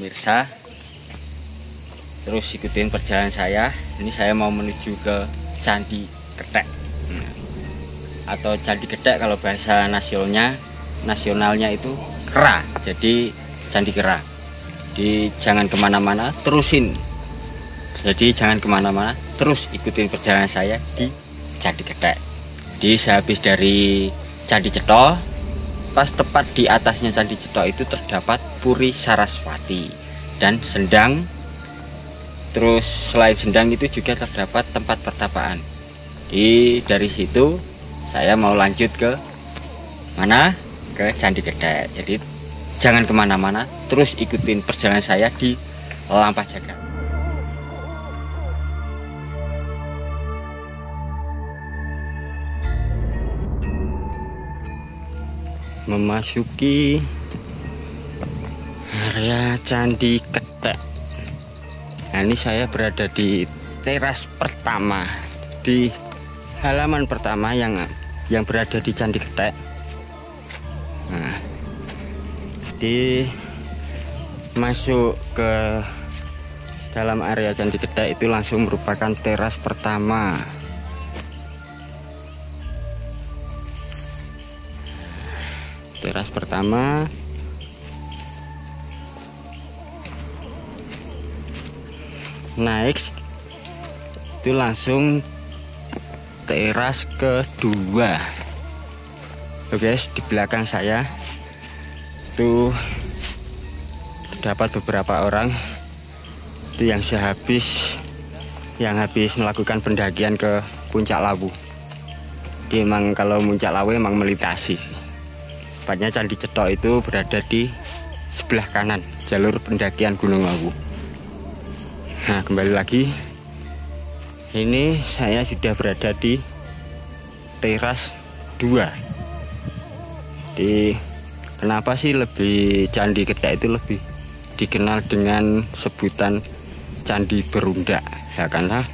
pemirsa, terus ikutin perjalanan saya. Ini saya mau menuju ke Candi Kethek, atau Candi Kethek kalau bahasa nasionalnya itu Kera. Jadi Candi Kera. Jadi jangan kemana-mana, terusin. Jadi jangan kemana-mana, terus ikutin perjalanan saya di Candi Kethek. Jadi sehabis dari Candi Cetha, pas tepat di atasnya Candi Cetha itu terdapat Puri Saraswati dan Sendang. Terus selain Sendang itu juga terdapat tempat pertapaan. Dari situ saya mau lanjut ke mana? Ke Candi Kethek. Jadi jangan kemana-mana, terus ikutin perjalanan saya di Lampah Jagat. Memasuki area Candi Kethek. Nah, ini saya berada di teras pertama, di halaman pertama yang berada di Candi Kethek. Nah, masuk ke dalam area Candi Kethek itu langsung merupakan teras pertama. Teras pertama, naik itu langsung teras kedua. Oke guys, di belakang saya itu terdapat beberapa orang itu yang habis melakukan pendakian ke Puncak Lawu. Jadi emang kalau Puncak Lawu emang melintasi. Tepatnya Candi Cetha itu berada di sebelah kanan jalur pendakian Gunung Lawu. Nah, kembali lagi, ini saya sudah berada di teras 2. Kenapa sih Candi Kethek itu lebih dikenal dengan sebutan Candi Berundak? Ya karena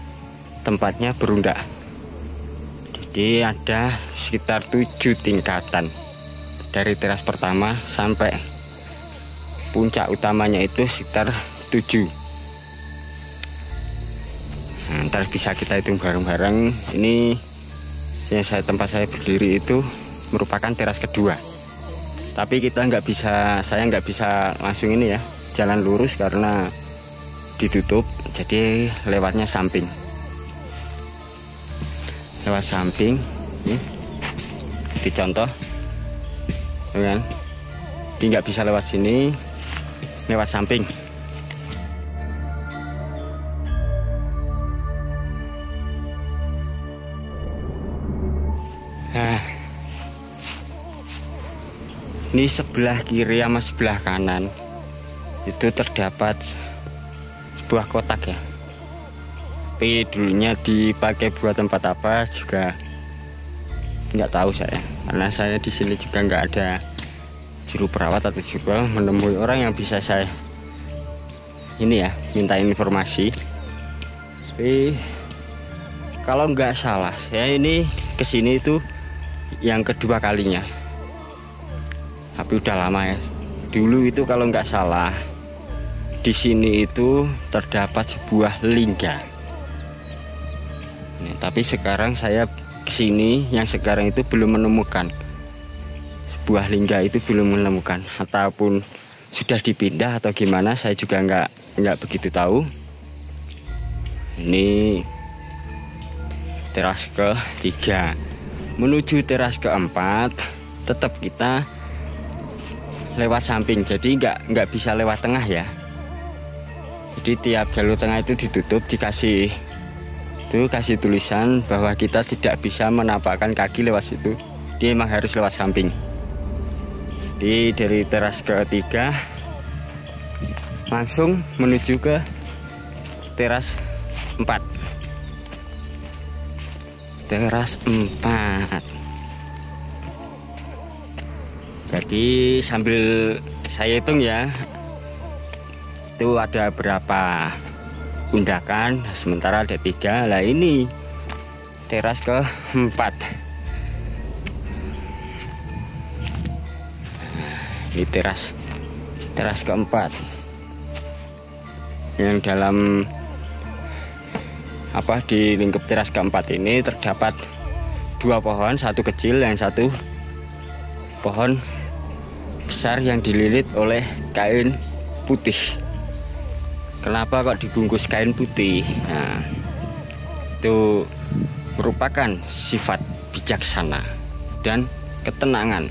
tempatnya berundak. Jadi ada sekitar 7 tingkatan. Dari teras pertama sampai puncak utamanya itu sekitar 7. Nah, ntar bisa kita hitung bareng-bareng. Ini tempat saya berdiri itu merupakan teras kedua. Tapi saya nggak bisa langsung ini ya, jalan lurus karena ditutup. Jadi lewatnya samping. Lewat samping, ini dicontoh. Kan? Jadi nggak bisa lewat sini, lewat samping. Nah, ini sebelah kiri sama sebelah kanan itu terdapat sebuah kotak ya. Tapi dulunya dipakai buat tempat apa juga nggak tahu saya, karena saya di sini juga nggak ada juru perawat atau juga menemui orang yang bisa saya minta informasi. Tapi kalau nggak salah saya ini kesini itu yang kedua kalinya, tapi udah lama ya. Dulu itu kalau nggak salah di sini itu terdapat sebuah lingga. Nah, tapi sekarang saya kesini yang sekarang itu belum menemukan sebuah lingga, itu belum menemukan, ataupun sudah dipindah atau gimana saya juga nggak begitu tahu. Ini teras ke-3. Menuju teras ke-4 tetap kita lewat samping, jadi nggak bisa lewat tengah ya. Jadi tiap jalur tengah itu ditutup, kasih tulisan bahwa kita tidak bisa menapakkan kaki lewat situ. Dia memang harus lewat samping. Jadi dari teras ke-3 langsung menuju ke teras 4. Teras 4. Jadi sambil saya hitung ya, itu ada berapa undakan, sementara ada 3. Lah ini teras ke-4. Ini teras ke-4. yang dalam di lingkup teras keempat ini terdapat 2 pohon, satu kecil yang satu pohon besar yang dililit oleh kain putih. Kenapa kok dibungkus kain putih? Nah, itu merupakan sifat bijaksana dan ketenangan.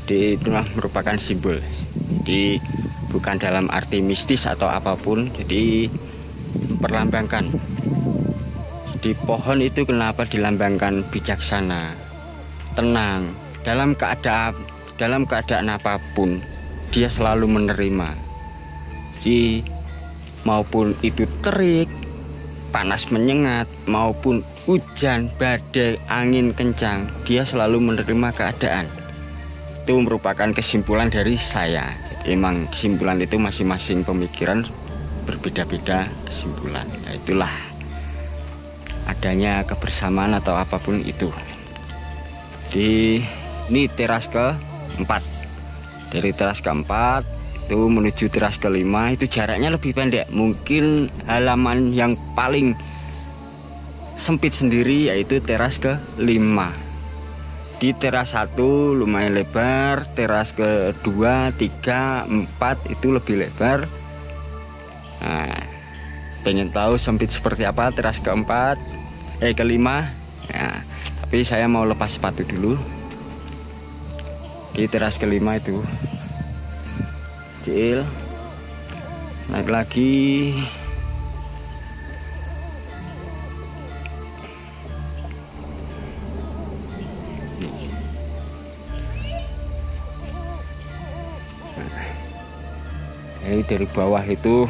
Itulah merupakan simbol. Jadi bukan dalam arti mistis atau apapun, jadi perlambangkan. Di pohon itu kenapa dilambangkan bijaksana, tenang, dalam keadaan apapun dia selalu menerima. Jadi maupun itu terik, panas menyengat, maupun hujan, badai, angin kencang, dia selalu menerima keadaan. Itu merupakan kesimpulan dari saya. Jadi emang kesimpulan itu masing-masing pemikiran berbeda-beda kesimpulan. Nah, itulah adanya kebersamaan atau apapun itu. Ini teras keempat. Dari teras keempat itu menuju teras kelima itu jaraknya lebih pendek. Mungkin halaman yang paling sempit sendiri yaitu teras kelima. Di teras 1 lumayan lebar, teras kedua, 3, 4 itu lebih lebar. Nah, pengen tahu sempit seperti apa teras kelima? Nah, tapi saya mau lepas sepatu dulu. Di teras kelima itu kecil, naik lagi. Ini dari bawah itu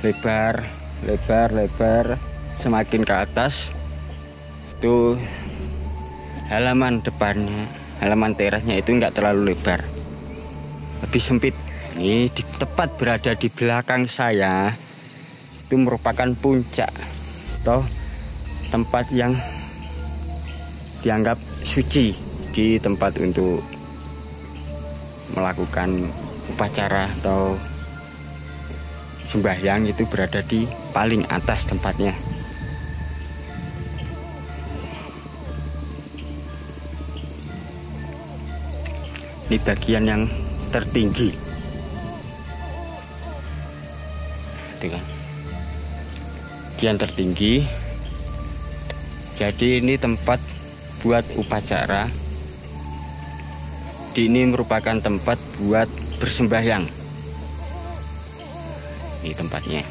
lebar, semakin ke atas itu halaman depannya, halaman terasnya itu enggak terlalu lebar, lebih sempit. Ini tepat berada di belakang saya itu merupakan puncak atau tempat yang dianggap suci, di tempat untuk melakukan upacara atau sembahyang. Itu berada di paling atas tempatnya. Ini bagian yang tertinggi. Itu kan bagian tertinggi. Jadi ini tempat buat upacara. Ini merupakan tempat buat bersembahyang. Ini tempatnya.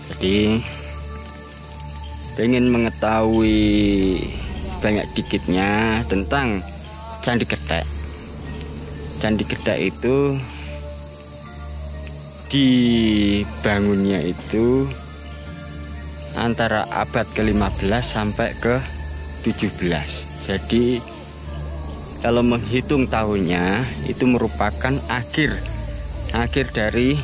Jadi pengen mengetahui banyak dikitnya tentang Candi Getek. Candi Getek itu dibangunnya itu antara abad ke-15 sampai ke-17. Jadi kalau menghitung tahunnya itu merupakan akhir dari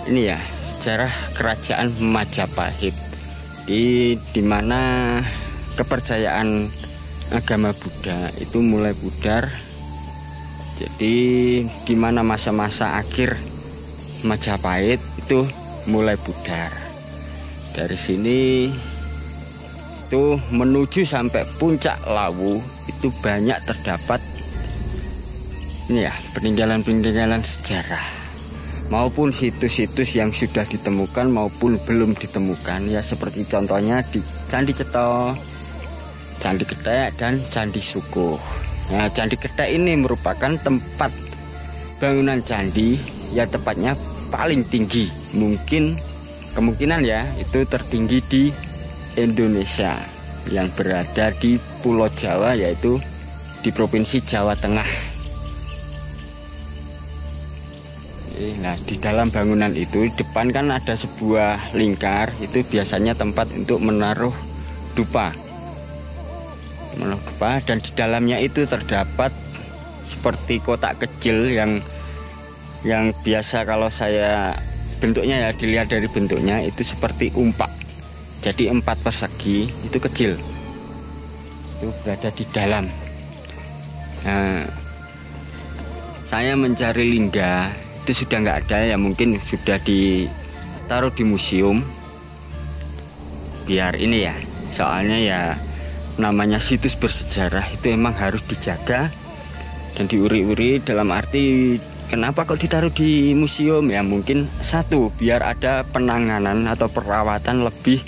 ini ya, sejarah kerajaan Majapahit, di mana kepercayaan agama Buddha itu mulai pudar. Jadi di mana masa-masa akhir Majapahit itu mulai pudar. Dari sini itu menuju sampai puncak Lawu itu banyak terdapat ini ya, peninggalan-peninggalan sejarah, maupun situs-situs yang sudah ditemukan maupun belum ditemukan ya, seperti contohnya di Candi Ceto, Candi Getek, dan Candi Sukuh. Nah, Candi Getek ini merupakan tempat bangunan candi ya, tepatnya paling tinggi, mungkin kemungkinan ya itu tertinggi di Indonesia, yang berada di Pulau Jawa, yaitu di Provinsi Jawa Tengah. Nah, di dalam bangunan itu depan kan ada sebuah lingkar, itu biasanya tempat untuk menaruh dupa. Dan di dalamnya itu terdapat seperti kotak kecil yang biasa kalau saya bentuknya ya, dilihat dari bentuknya itu seperti umpak. Jadi 4 persegi itu kecil, itu berada di dalam. Nah, saya mencari lingga itu sudah nggak ada ya, mungkin sudah ditaruh di museum biar ini ya, soalnya ya namanya situs bersejarah itu emang harus dijaga dan diuri-uri. Dalam arti kenapa kok ditaruh di museum ya, mungkin satu biar ada penanganan atau perawatan lebih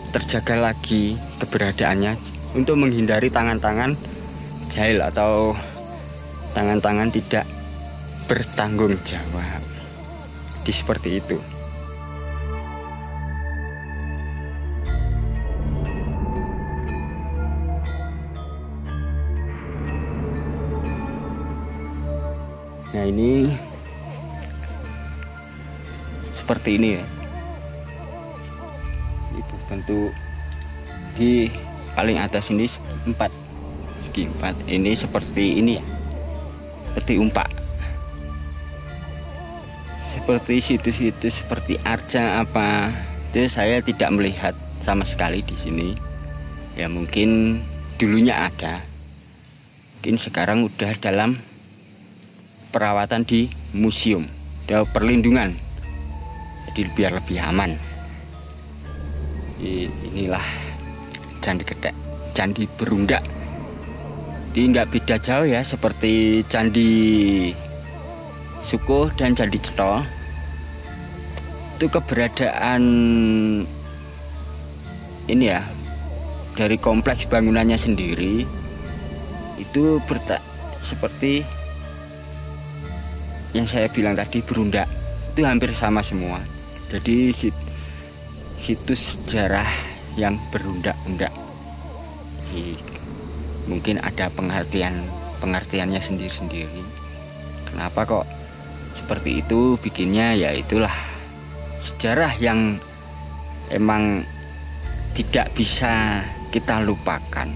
terjaga lagi keberadaannya, untuk menghindari tangan-tangan jahil atau tangan-tangan tidak bertanggung jawab. Seperti itu. Nah ini seperti ini ya, itu bentuk di paling atas ini segi empat ini seperti ini ya, seperti umpak, seperti situs-situs seperti arca apa itu saya tidak melihat sama sekali di sini ya. Mungkin dulunya ada, mungkin sekarang udah dalam perawatan di museum, ada perlindungan, jadi biar lebih aman. Inilah Candi Getek, Candi Berundak. Ini nggak beda jauh ya, seperti Candi Sukuh dan Candi Cetha. Itu keberadaan ini ya, dari kompleks bangunannya sendiri itu seperti yang saya bilang tadi, berundak, itu hampir sama semua. Jadi situs sejarah yang berundak-undak. Mungkin ada pengertiannya sendiri-sendiri. Kenapa kok seperti itu bikinnya? Ya itulah sejarah yang emang tidak bisa kita lupakan.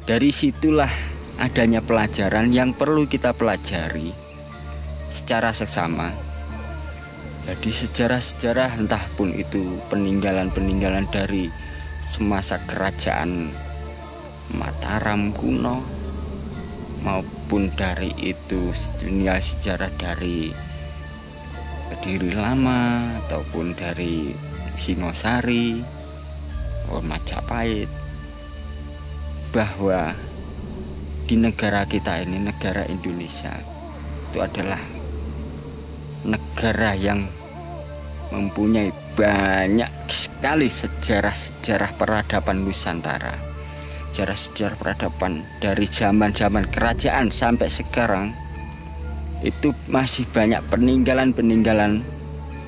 Dari situlah adanya pelajaran yang perlu kita pelajari secara seksama. Jadi sejarah-sejarah entah pun itu peninggalan-peninggalan dari semasa kerajaan Mataram kuno, maupun dari itu sejarah dari Kediri Lama, ataupun dari Singosari, Majapahit, bahwa di negara kita ini, negara Indonesia, itu adalah negara yang mempunyai banyak sekali sejarah-sejarah peradaban Nusantara. Sejarah-sejarah peradaban dari zaman-zaman kerajaan sampai sekarang itu masih banyak peninggalan-peninggalan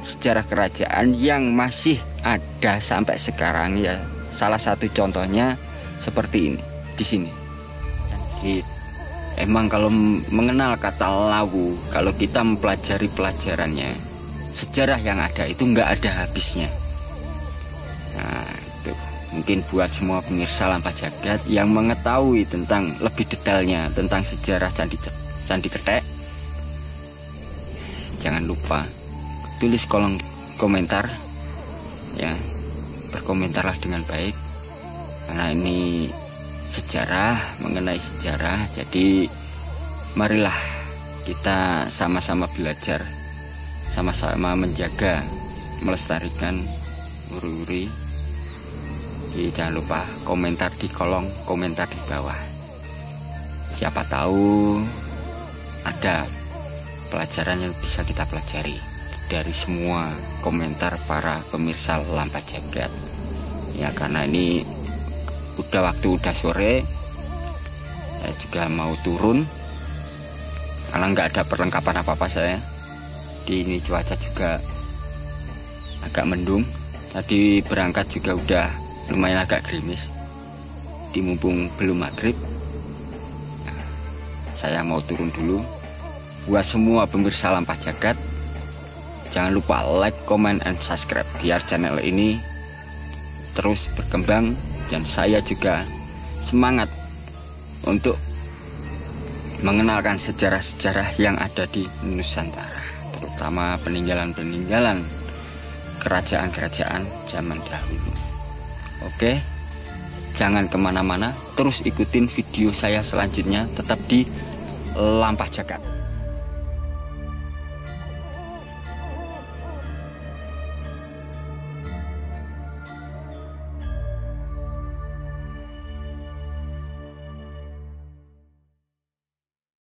sejarah kerajaan yang masih ada sampai sekarang ya. Salah satu contohnya seperti ini di sini. Emang kalau mengenal kata Lawu, kalau kita mempelajari pelajarannya, sejarah yang ada itu nggak ada habisnya. Nah, itu mungkin buat semua pemirsa Lampa Jagat yang mengetahui tentang lebih detailnya tentang sejarah Candi Getek, jangan lupa tulis kolom komentar ya, berkomentarlah dengan baik, karena ini sejarah, mengenai sejarah. Jadi marilah kita sama-sama belajar, sama-sama menjaga, melestarikan, uri-uri. Jadi jangan lupa komentar di kolom komentar di bawah. Siapa tahu ada pelajaran yang bisa kita pelajari dari semua komentar para pemirsa Lampa Jagat ya. Karena ini udah sore, saya juga mau turun karena nggak ada perlengkapan apa-apa saya. Di ini cuaca juga agak mendung, tadi berangkat juga udah lumayan agak gerimis, di mumpung belum maghrib. Saya mau turun dulu. Buat semua pemirsa Lampa Jagat, jangan lupa like, comment, and subscribe biar channel ini terus berkembang. Dan saya juga semangat untuk mengenalkan sejarah-sejarah yang ada di Nusantara, terutama peninggalan-peninggalan kerajaan-kerajaan zaman dahulu. Oke, jangan kemana-mana, terus ikutin video saya selanjutnya, tetap di lampah jagat.